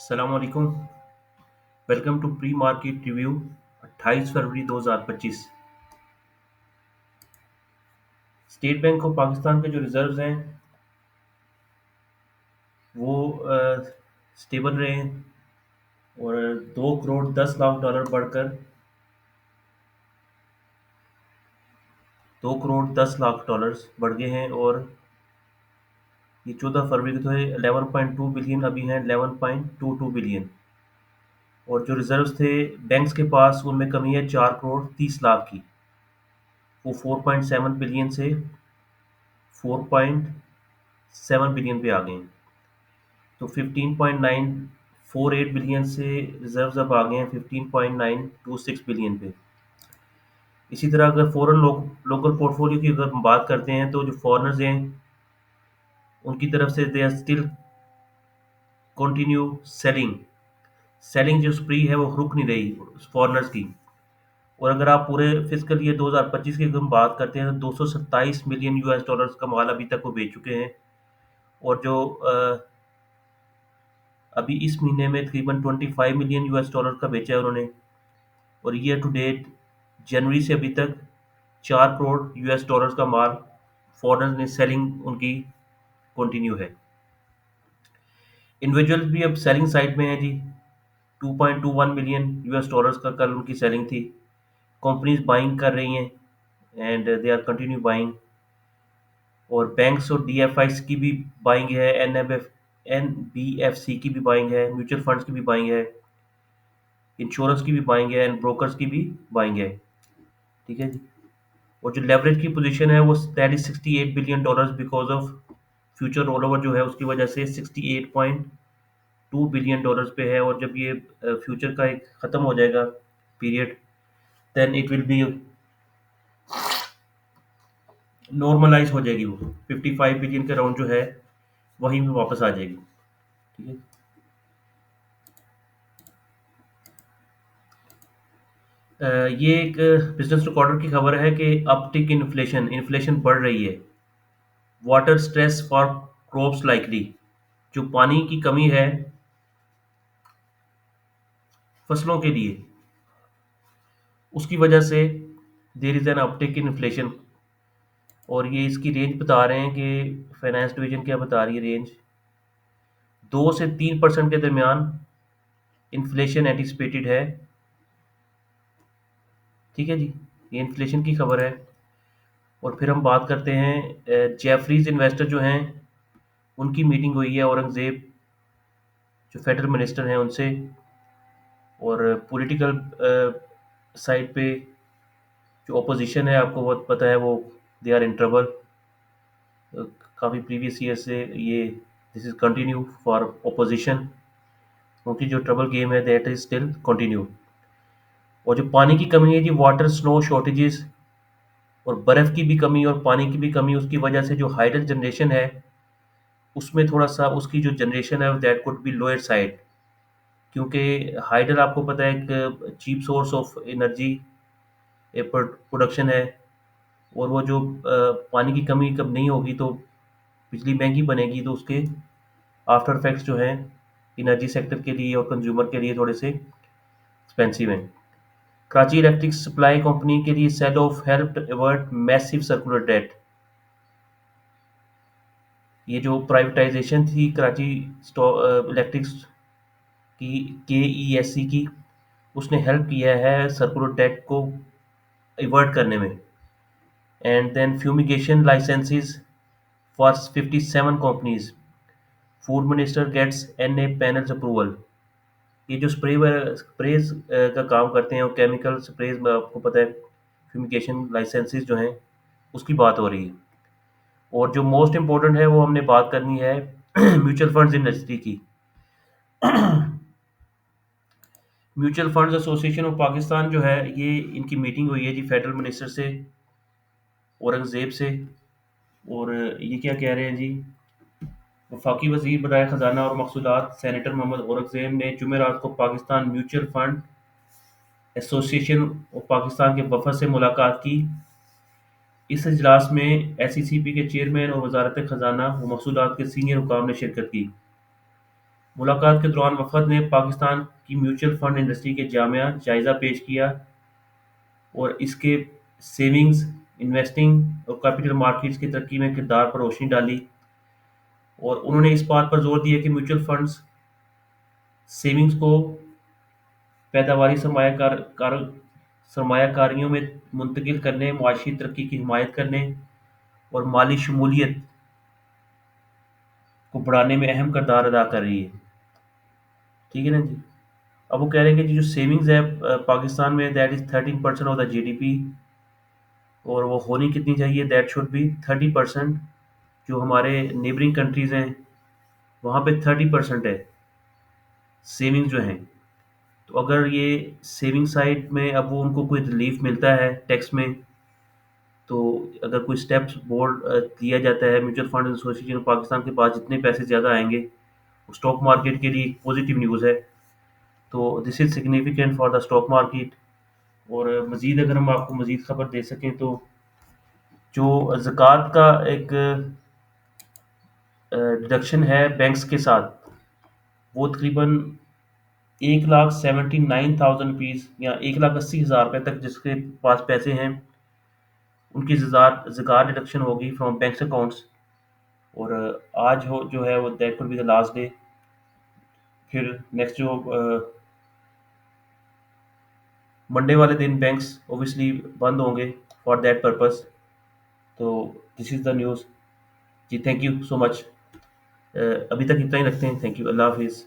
सलामकुम। Welcome to pre market review 28 फरवरी 2025। State Bank of Pakistan के जो रिजर्व्स हैं वो स्टेबल रहे हैं और 2 करोड़ 10 लाख डॉलर बढ़कर 2 करोड़ 10 लाख डॉलर बढ़ गए हैं। और ये 14 फरवरी को तो है 11.2 बिलियन, अभी हैं 11.22 बिलियन। और जो रिजर्व्स थे बैंक्स के पास उनमें कमी है 4 करोड़ 30 लाख की। वो 4.7 बिलियन से 4.7 बिलियन पे आ गए हैं। तो 15.948 बिलियन से रिजर्व्स अब आ गए हैं 15.926 बिलियन पे। इसी तरह अगर फॉरेन लोकल पोर्टफोलियो की अगर हम बात करते हैं तो जो फॉरेनर्स हैं उनकी तरफ से they are still continue selling. Selling जो स्प्री है वो रुक नहीं रही फॉरेनर्स की। और अगर आप पूरे फिजिकल ईयर 2025 की अगर हम बात करते हैं तो 227 मिलियन यूएस डॉलर्स का माल अभी तक वो बेच चुके हैं। और जो अभी इस महीने में तकरीबन 25 मिलियन यूएस डॉलर का बेचा है उन्होंने। और ईयर टू डेट जनवरी से अभी तक 4 करोड़ यूएस डॉलर्स का माल फॉरेनर्स ने सेलिंग उनकी कंटिन्यू है। इंडिविजुअल्स भी अब सेलिंग साइड में है जी। 2.21 मिलियन यूएस डॉलर्स का कल उनकी सेलिंग थी। कंपनीज बाइंग कर रही हैं and they are continue buying. और बैंक्स और डीएफआईस की भी बाइंग है, एनबीएफसी की भी बाइंग है, म्यूचुअल फंड्स की भी बाइंग है, इंश्योरेंस की भी बाइंग है एंड ब्रोकर्स की भी बाइंग है। ठीक है जी। और जो लेवरेज की पोजीशन है वो that is 68 billion dollars because of future roll over जो है उसकी वजह से 68.2 बिलियन डॉलर्स पे है। और जब ये फ्यूचर का एक ख़त्म हो जाएगा period then it will be normalise हो जाएगी। वो 55 बिलियन के राउंड जो है वहीं में वापस आ जाएगी। ठीक है। ये एक बिजनेस रिकॉर्डर की खबर है कि अपटिक इन्फ्लेशन इन्फ्लेशन बढ़ रही है। Water stress for crops likely. जो पानी की कमी है फसलों के लिए उसकी वजह से there is an uptick in inflation. और ये इसकी रेंज बता रहे हैं कि फाइनेंस डिवीजन क्या बता रही है रेंज 2 से 3% के दरमियान इन्फ्लेशन एंटिसिपेटेड है। ठीक है जी। ये इन्फ्लेशन की खबर है। और फिर हम बात करते हैं जेफरीज इन्वेस्टर जो हैं उनकी मीटिंग हुई है औरंगजेब जो फेडरल मिनिस्टर हैं उनसे। और पॉलिटिकल साइड पे जो अपोजिशन है आपको बहुत पता है वो दे आर इन ट्रबल। काफ़ी प्रीवियस ईयर से ये this is continue for opposition क्योंकि जो ट्रबल गेम है दैट इज स्टिल कंटिन्यू। और जो पानी की कमी है जी वाटर स्नो शॉर्टेजेस और बर्फ़ की भी कमी और पानी की भी कमी उसकी वजह से जो हाइडल जनरेशन है उसमें थोड़ा सा उसकी जो जनरेशन है that could be lower side. क्योंकि हाइडल आपको पता है एक cheap source of energy production है। और वो जो पानी की कमी कब नहीं होगी तो बिजली महंगी बनेगी तो उसके आफ्टर इफेक्ट्स जो हैं एनर्जी सेक्टर के लिए और कंज्यूमर के लिए थोड़े से एक्सपेंसिव हैं। कराची इलेक्ट्रिक सप्लाई कंपनी के लिए sell off help avoid massive circular debt. ये जो प्राइवेटाइजेशन थी कराची इलेक्ट्रिक की KESC की उसने हेल्प किया है सर्कुलर डेट को अवॉइड करने में। And then fumigation licences for 57 companies. Food minister gets NA panels approval. ये जो स्प्रेज का काम करते हैं और केमिकल स्प्रेज में आपको पता है फ्यूमिगेशन लाइसेंसेस जो हैं उसकी बात हो रही है। और जो मोस्ट इम्पोर्टेंट है वो हमने बात करनी है म्यूचुअल फंड्स इंडस्ट्री की। Mutual funds association of Pakistan जो है ये इनकी मीटिंग हुई है जी फेडरल मिनिस्टर से औरंगजेब से। और ये क्या कह रहे हैं जी वफाकी वजीर बराए ख़जाना और मकसूदात सेनेटर मोहम्मद औरंगजेब ने जुमेरात को Pakistan mutual fund association of Pakistan के वफद से मुलाकात की। इस इजलास में SECP के चेयरमैन और वजारत ख़जाना व मकसूदात के सीनियर हुकाम ने शिरकत की। मुलाकात के दौरान वफद ने पाकिस्तान की म्यूचुअल फंड इंडस्ट्री के जामिया जायजा पेश किया और इसके सेविंग्स, इन्वेस्टिंग और कैपिटल मार्केट्स की तरक्की में किरदार पर रोशनी डाली। और उन्होंने इस बात पर जोर दिया कि म्यूचुअल फंड्स सेविंग्स को पैदावारी सरमायाकारियों में मुंतकिल करने, मुआशी तरक्की की हिमायत करने और माली शमूलियत को बढ़ाने में अहम किरदार अदा कर रही है। ठीक है ना जी? अब वो कह रहे हैं कि जो सेविंग्स है पाकिस्तान में, that is 13% of the GDP, और वो होनी कितनी चाहिए, दैट शुड बी 30%। जो हमारे नेबरिंग कंट्रीज़ हैं वहाँ पे 30% है सेविंग्स जो हैं। तो अगर ये सेविंग साइड में अब वो उनको कोई रिलीफ मिलता है टैक्स में, तो अगर कोई स्टेप्स बोर्ड लिया जाता है म्यूचुअल फंड एसोसिएशन, पाकिस्तान के पास जितने पैसे ज़्यादा आएंगे, स्टॉक मार्केट के लिए पॉजिटिव न्यूज़ है। तो this is significant for the stock market. और मज़ीद अगर हम आपको मज़ीद खबर दे सकें तो जो ज़कात का एक डिडक्शन है बैंक्स के साथ, वो तकरीबन 1,79,000 रुपीज़ या 1,80,000 रुपये तक जिसके पास पैसे हैं, उनकी ज़कात डिडक्शन होगी फ्रॉम बैंक्स अकाउंट्स। और आज हो जो है वो that will be the last day. फिर नेक्स्ट जो मंडे वाले दिन बैंक्स ओबियसली बंद होंगे फॉर दैट पर्पस। तो this is the news ji. Thank you so much. अभी तक इतना ही रखते हैं। Thank you. अल्लाह हाफिज़।